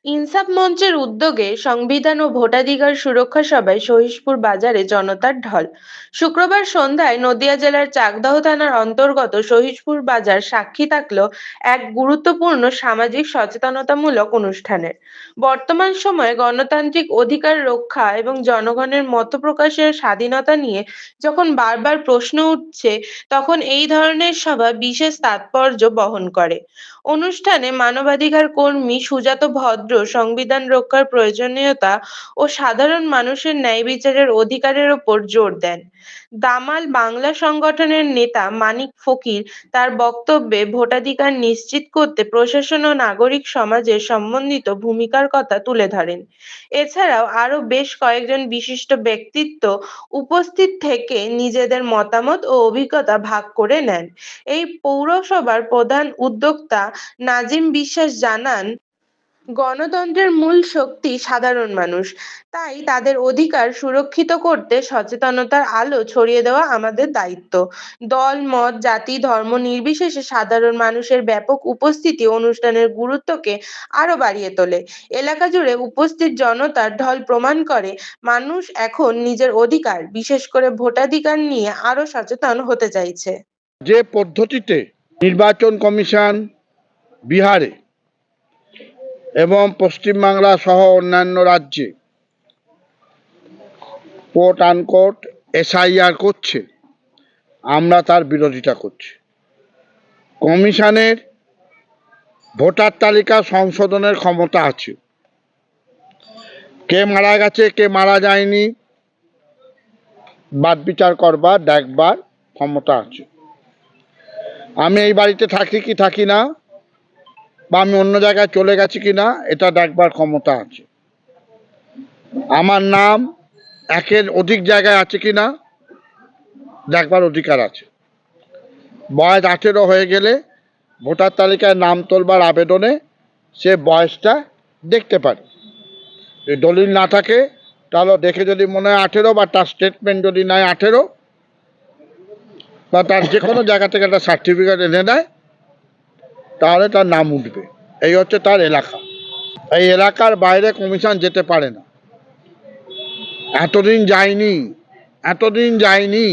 ইনসাফ মঞ্চের উদ্যোগে সংবিধান ও ভোটাধিকার সুরক্ষা সভায় সহিশপুর বাজারে জনতার ঢল। শুক্রবার সন্ধ্যায় নদিয়া জেলার চাকদহ থানার অন্তর্গত সহিশপুর বাজার সাক্ষী থাকলো এক গুরুত্বপূর্ণ সামাজিক সচেতনতামূলক অনুষ্ঠানের। বর্তমান সময়ে গণতান্ত্রিক অধিকার রক্ষা এবং জনগণের মত প্রকাশের স্বাধীনতা নিয়ে যখন বারবার প্রশ্ন উঠছে, তখন এই ধরনের সভা বিশেষ তাৎপর্য বহন করে। অনুষ্ঠানে মানবাধিকার কর্মী সুজাত ভদ্র সংবিধান রক্ষার প্রয়োজনীয়তা ও সাধারণ মানুষের ন্যায় বিচারের অধিকারের ওপর জোর দেন। দামাল বাংলা সংগঠনের নেতা মানিক ফকির তার বক্তব্যে ভোটাধিকার নিশ্চিত করতে প্রশাসন ও নাগরিক সমাজের সমন্বিত ভূমিকার কথা তুলে ধরেন। এছাড়াও আরো বেশ কয়েকজন বিশিষ্ট ব্যক্তিত্ব উপস্থিত থেকে নিজেদের মতামত ও অভিজ্ঞতা ভাগ করে নেন। এই পৌরসভার প্রধান উদ্যোক্তা নাজিম বিশ্বাস জানান, গণতন্ত্রের মূল শক্তি সাধারণ মানুষ। তাই তাদের অধিকার সুরক্ষিত করতে সচেতনতার আলো ছড়িয়ে দেওয়া আমাদের দায়িত্ব। দল, মত, জাতি, ধর্ম নির্বিশেষে সাধারণ মানুষের ব্যাপক উপস্থিতি অনুষ্ঠানের গুরুত্বকে আরো বাড়িয়ে তোলে। এলাকা জুড়ে উপস্থিত জনতার ঢল প্রমাণ করে মানুষ এখন নিজের অধিকার, বিশেষ করে ভোটাধিকার নিয়ে আরো সচেতন হতে চাইছে। যে পদ্ধতিতে নির্বাচন কমিশন বিহারে এবং পশ্চিমবাংলা সহ অন্যান্য রাজ্যে কোট আনকোট এসআইআর করছে, আমরা তার বিরোধিতা করছি। কমিশনের ভোটার তালিকা সংশোধনের ক্ষমতা আছে। কে মারা গেছে কে মারা যায়নি বাদ বিচার করবার দেখবার ক্ষমতা আছে। আমি এই বাড়িতে থাকি কি থাকি না, বা আমি অন্য জায়গায় চলে গেছি কিনা, এটা দেখবার ক্ষমতা আছে। আমার নাম একের অধিক জায়গায় আছে কিনা দেখবার অধিকার আছে। বয়স 18 হয়ে গেলে ভোটার তালিকায় নাম তোলবার আবেদনে সে বয়সটা দেখতে পারে। যদি দলিল না থাকে তাহলে দেখে যদি মনে হয় 18, বা তার স্টেটমেন্ট যদি নাই 18, বা তার যে কোনো জায়গা থেকে একটা সার্টিফিকেট এনে দেয়, তাহলে তার নাম উঠবে। এই হচ্ছে তার এলাকা। এই এলাকার বাইরে কমিশন যেতে পারে না। এতদিন যায়নি,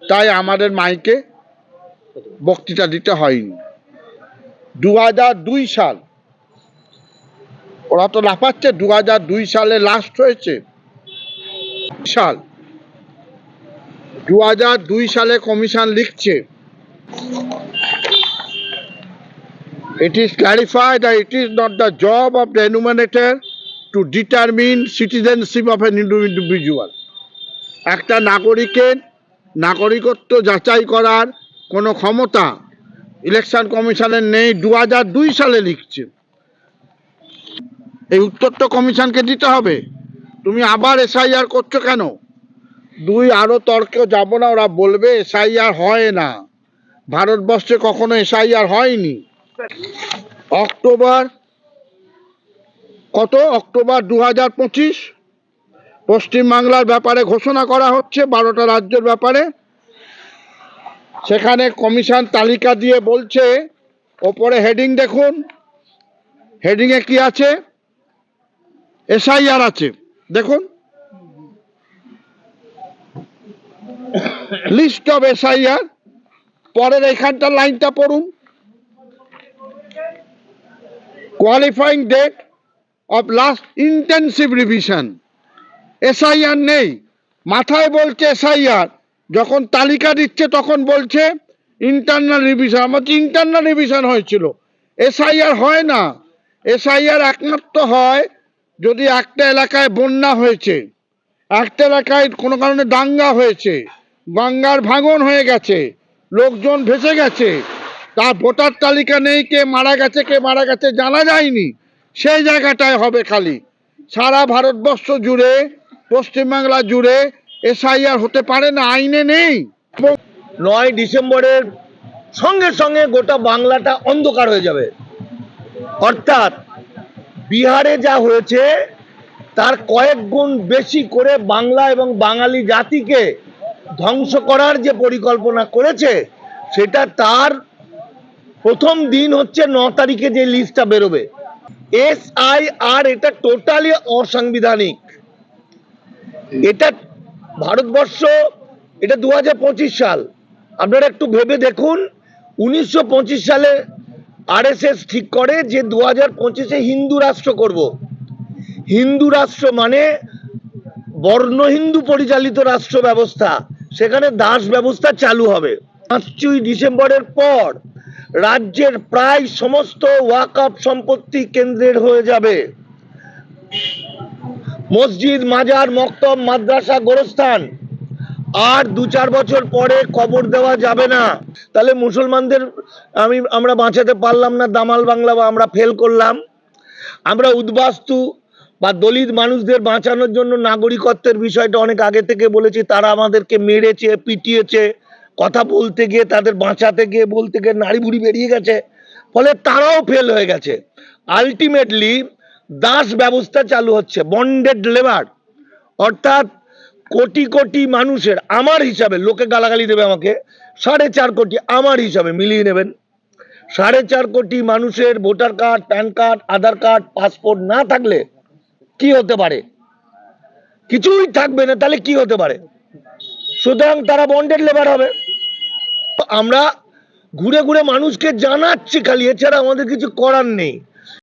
তাই আমাদের মাইকে বক্তৃতা দিতে হয়নি। 2002 সাল, ওরা তো লাফাচ্ছে 2002 সালে লাস্ট হয়েছে। 2002 সালে কমিশন লিখছে, it is clarified that it is not the job of the enumerator to determine citizenship of an individual. একটা নাগরিকের নাগরিকত্ব যাচাই করার কোনো ক্ষমতা ইলেকশন কমিশনের নেই, 2002 সালে লিখছে। এই উত্তর তো কমিশনকে দিতে হবে। তুমি আবার এসআইআর করছো কেন? আরো তর্কে যাব না, ওরা বলবে এসআইআর হয় না, ভারতবর্ষে কখনো এসআইআর হয়নি। অক্টোবর 2025 পশ্চিমবাংলার ব্যাপারে ঘোষণা করা হচ্ছে, 12টা রাজ্যের ব্যাপারে। সেখানে কমিশন তালিকা দিয়ে বলছে, ওপরে হেডিং দেখুন, হেডিংয়ে কি আছে? এসআইআর আছে। দেখুন, লিস্ট অফ এসআইআর। পরের এখানটার লাইনটা পড়ুন, qualifying date of last intensive revision. SIR নেই, মাথায় বলছে এসআইআর, যখন তালিকা দিচ্ছে তখন বলছে ইন্টারনাল রিভিশন। আমার ইন্টারনাল রিভিশন হয়েছিল, এসআইআর হয় না। এসআইআর একমাত্র হয় যদি একটা এলাকায় বন্যা হয়েছে, একটা এলাকায় কোনো কারণে দাঙ্গা হয়েছে, গঙ্গার ভাঙন হয়ে গেছে, লোকজন ভেসে গেছে, তার ভোটার তালিকা নেই, কে মারা গেছে জানা যায়নি, সেই জায়গাটায় হবে খালি। সারা ভারতবর্ষ জুড়ে, পশ্চিমবাংলা জুড়ে এসআইআর হতে পারে না, আইনে নেই। 9 ডিসেম্বরের সঙ্গে সঙ্গে গোটা বাংলাটা অন্ধকার হয়ে যাবে। অর্থাৎ বিহারে যা হয়েছে তার কয়েক গুণ বেশি করে বাংলা এবং বাঙালি জাতিকে ধ্বংস করার যে পরিকল্পনা করেছে, সেটা তার প্রথম দিন হচ্ছে 9 তারিখে যে লিস্টটা বেরোবে। SIR এটা টোটালি অসাংবিধানিক। এটা ভারতবর্ষ, এটা 2025 সাল। আপনারা একটু ভেবে দেখুন, 1925 সালে RSS ঠিক করে যে 2025-এ হিন্দু রাষ্ট্র করব। হিন্দু রাষ্ট্র মানে বর্ণ হিন্দু পরিচালিত রাষ্ট্র ব্যবস্থা, সেখানে দাস ব্যবস্থা চালু হবে। 5ই ডিসেম্বরের পর রাজ্যের প্রায় সমস্ত ওয়াকফ সম্পত্তি কেন্দ্রের হয়ে যাবে। মসজিদ, মাজার, মক্তব, মাদ্রাসা, গোরস্থান আর 2-4 বছর পরে কবর দেওয়া যাবে না। তাহলে মুসলমানদের আমরা বাঁচাতে পারলাম না, দামাল বাংলা বা আমরা ফেল করলাম। আমরা উদ্বাস্তু বা দলিত মানুষদের বাঁচানোর জন্য নাগরিকত্বের বিষয়টা অনেক আগে থেকে বলেছি, তারা আমাদেরকে মেরেছে, পিটিয়েছে, কথা বলতে গিয়ে তাদের বাঁচাতে গিয়ে বলতে গিয়ে নাড়ি ভুড়ি বেরিয়ে গেছে, ফলে তারাও ফেল হয়ে গেছে। আলটিমেটলি দাস ব্যবস্থা চালু হচ্ছে, বন্ডেড লেবার, অর্থাৎ কোটি কোটি মানুষের, আমার হিসাবে, লোকে গালাগালি দেবে আমাকে, 4.5 কোটি, আমার হিসাবে মিলিয়ে নেবেন, 4.5 কোটি মানুষের ভোটার কার্ড, প্যান কার্ড, আধার কার্ড, পাসপোর্ট না থাকলে কি হতে পারে? কিছুই থাকবে না, তাহলে কি হতে পারে? সুতরাং তারা বন্ডেড লেবার হবে। আমরা ঘুরে ঘুরে মানুষকে জানাচ্ছি খালি, এছাড়া আমাদের কিছু করার নেই।